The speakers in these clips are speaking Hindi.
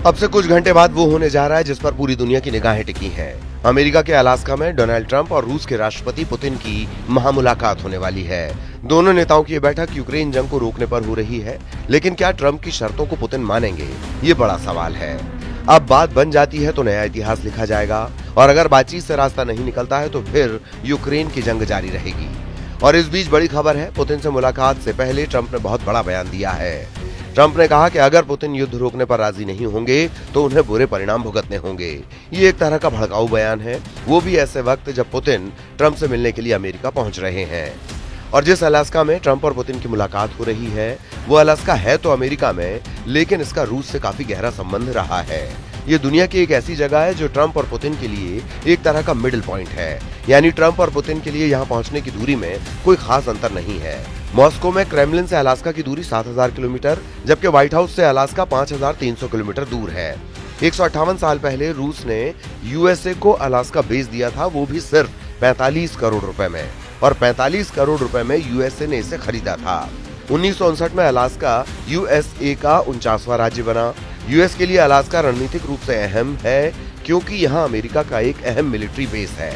अब से कुछ घंटे बाद वो होने जा रहा है जिस पर पूरी दुनिया की निगाहें टिकी हैं। अमेरिका के अलास्का में डोनाल्ड ट्रंप और रूस के राष्ट्रपति पुतिन की महामुलाकात होने वाली है। दोनों नेताओं की ये बैठक यूक्रेन जंग को रोकने पर हो रही है, लेकिन क्या ट्रंप की शर्तों को पुतिन मानेंगे, ये बड़ा सवाल है। अब बात बन जाती है तो नया इतिहास लिखा जाएगा, और अगर बातचीत से रास्ता नहीं निकलता है तो फिर यूक्रेन की जंग जारी रहेगी। और इस बीच बड़ी खबर है, पुतिन से मुलाकात से पहले ट्रंप ने बहुत बड़ा बयान दिया है। ट्रंप ने कहा कि अगर पुतिन युद्ध रोकने पर राजी नहीं होंगे तो उन्हें बुरे परिणाम भुगतने होंगे। ये एक तरह का भड़काऊ बयान है, वो भी ऐसे वक्त जब पुतिन ट्रंप से मिलने के लिए अमेरिका पहुंच रहे हैं। और जिस अलास्का में ट्रंप और पुतिन की मुलाकात हो रही है, वो अलास्का है तो अमेरिका में, लेकिन इसका रूस से काफी गहरा संबंध रहा है। ये दुनिया की एक ऐसी जगह है जो ट्रंप और पुतिन के लिए एक तरह का मिडिल पॉइंट है, यानी ट्रंप और पुतिन के लिए यहाँ पहुँचने की दूरी में कोई खास अंतर नहीं है। मॉस्को में क्रेमलिन से अलास्का की दूरी 7000 किलोमीटर, जबकि व्हाइट हाउस से अलास्का 5300 किलोमीटर दूर है। 158 साल पहले रूस ने यूएसए को अलास्का बेच दिया था, वो भी सिर्फ 45 करोड़ रुपए में, और 45 करोड़ रुपए में यूएसए ने इसे खरीदा था। 1959 में अलास्का यूएसए का 49वां राज्य बना। यूएस के लिए अलास्का रणनीतिक रूप से अहम है, क्योंकि यहाँ अमेरिका का एक अहम मिलिट्री बेस है।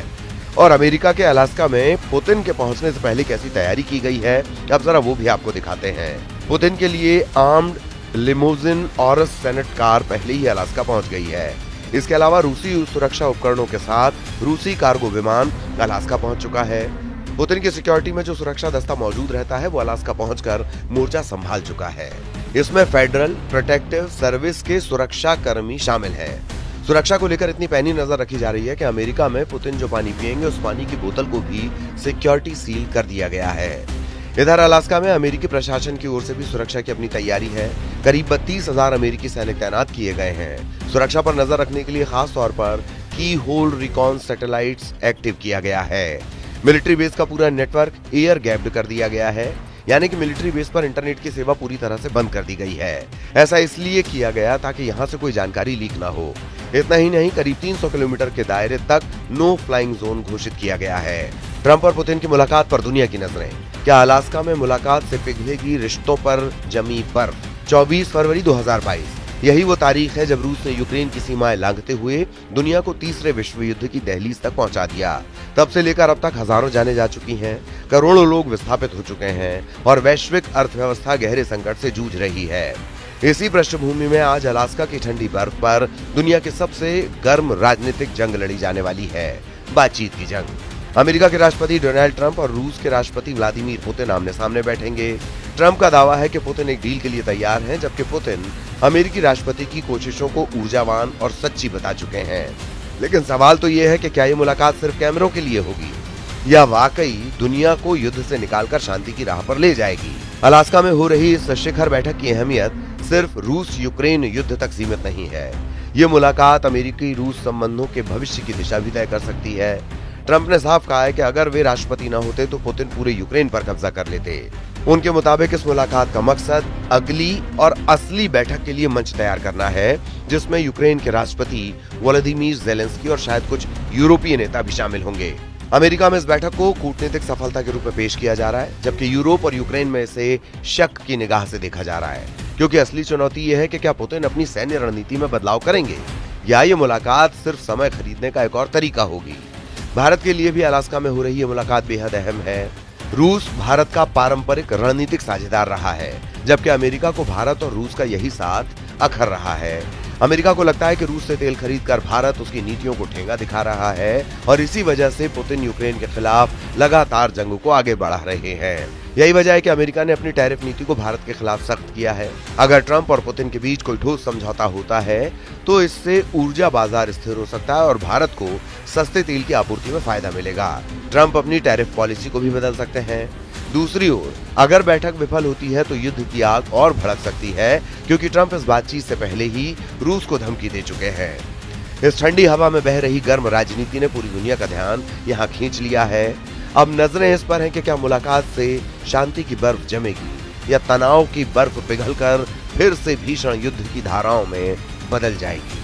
और अमेरिका के अलास्का में पुतिन के पहुंचने से पहले कैसी तैयारी की गई है, अब जरा वो भी आपको दिखाते हैं। पुतिन के लिए आर्म्ड लिमोजिन और सेनेट कार पहले ही अलास्का पहुंच गई है। इसके अलावा रूसी सुरक्षा उपकरणों के साथ रूसी कार्गो विमान अलास्का पहुंच चुका है। पुतिन की सिक्योरिटी में जो सुरक्षा दस्ता मौजूद रहता है वो अलास्का पहुंचकर मोर्चा संभाल चुका है। इसमें फेडरल प्रोटेक्टिव सर्विस के सुरक्षा कर्मी शामिल हैं। सुरक्षा को लेकर इतनी पैनी नजर रखी जा रही है कि अमेरिका में पुतिन जो पानी पिएंगे उस पानी की बोतल को भी सिक्योरिटी सील कर दिया गया है। इधर अलास्का में अमेरिकी प्रशासन की ओर से भी सुरक्षा की अपनी तैयारी है। करीब 32,000 अमेरिकी सैनिक तैनात किए गए हैं। सुरक्षा पर नजर रखने के लिए खास तौर पर की होल रिकॉन सैटेलाइट्स एक्टिव किया गया है। मिलिट्री बेस का पूरा नेटवर्क एयर गैप्ड कर दिया गया है, यानी कि मिलिट्री बेस पर इंटरनेट की सेवा पूरी तरह से बंद कर दी गई है। ऐसा इसलिए किया गया ताकि यहाँ से कोई जानकारी लीक ना हो। इतना ही नहीं, करीब 300 किलोमीटर के दायरे तक नो फ्लाइंग जोन घोषित किया गया है। ट्रंप और पुतिन की मुलाकात पर दुनिया की नजरें। क्या अलास्का में मुलाकात से पिघलेगी रिश्तों पर जमी बर्फ? 24 फरवरी 2022 यही वो तारीख है जब रूस ने यूक्रेन की सीमाएं लांघते हुए दुनिया को तीसरे विश्व युद्ध की दहलीज तक पहुंचा दिया। तब से लेकर अब तक हजारों जानें जा चुकी हैं, करोड़ों लोग विस्थापित हो चुके हैं और वैश्विक अर्थव्यवस्था गहरे संकट से जूझ रही है। इसी पृष्ठभूमि में आज अलास्का की ठंडी बर्फ पर दुनिया की सबसे गर्म राजनीतिक जंग लड़ी जाने वाली है, बातचीत की जंग। अमेरिका के राष्ट्रपति डोनाल्ड ट्रंप और रूस के राष्ट्रपति व्लादिमीर पुतिन आमने सामने बैठेंगे। ट्रंप का दावा है कि पुतिन एक डील के लिए तैयार हैं, जबकि पुतिन अमेरिकी राष्ट्रपति की कोशिशों को ऊर्जावान और सच्ची बता चुके हैं। लेकिन सवाल तो ये है कि क्या ये मुलाकात सिर्फ कैमरों के लिए होगी या वाकई दुनिया को युद्ध से निकालकर शांति की राह पर ले जाएगी। अलास्का में हो रही इस शिखर बैठक की अहमियत सिर्फ रूस यूक्रेन युद्ध तक सीमित नहीं है। ये मुलाकात अमेरिकी रूस संबंधों के भविष्य की दिशा भी तय कर सकती है। ट्रंप ने साफ कहा है कि अगर वे राष्ट्रपति न होते तो पुतिन पूरे यूक्रेन पर कब्जा कर लेते। उनके मुताबिक इस मुलाकात का मकसद अगली और असली बैठक के लिए मंच तैयार करना है, जिसमें यूक्रेन के राष्ट्रपति व्लादिमीर ज़ेलेंस्की और शायद कुछ यूरोपीय नेता भी शामिल होंगे। अमेरिका में इस बैठक को कूटनीतिक सफलता के रूप में पेश किया जा रहा है, जबकि यूरोप और यूक्रेन में इसे शक की निगाह से देखा जा रहा है, क्योंकि असली चुनौती यह है कि क्या पुतिन अपनी सैन्य रणनीति में बदलाव करेंगे या ये मुलाकात सिर्फ समय खरीदने का एक और तरीका होगी। भारत के लिए भी अलास्का में हो रही ये मुलाकात बेहद अहम है। रूस भारत का पारंपरिक रणनीतिक साझेदार रहा है, जबकि अमेरिका को भारत और रूस का यही साथ अखर रहा है। अमेरिका को लगता है कि रूस से तेल खरीदकर भारत उसकी नीतियों को ठेंगा दिखा रहा है, और इसी वजह से पुतिन यूक्रेन के खिलाफ लगातार जंग को आगे बढ़ा रहे हैं। यही वजह है कि अमेरिका ने अपनी टैरिफ नीति को भारत के खिलाफ सख्त किया है। अगर ट्रंप और पुतिन के बीच कोई ठोस समझौता होता है तो इससे ऊर्जा बाजार स्थिर हो सकता है और भारत को सस्ते तेल की आपूर्ति में फायदा मिलेगा। ट्रंप अपनी टैरिफ पॉलिसी को भी बदल सकते हैं। दूसरी ओर अगर बैठक विफल होती है तो युद्ध की आग और भड़क सकती है, क्योंकि ट्रंप इस बातचीत से पहले ही रूस को धमकी दे चुके हैं। इस ठंडी हवा में बह रही गर्म राजनीति ने पूरी दुनिया का ध्यान यहाँ खींच लिया है। अब नजरें इस पर हैं कि क्या मुलाकात से शांति की बर्फ जमेगी या तनाव की बर्फ पिघलकर फिर से भीषण युद्ध की धाराओं में बदल जाएगी।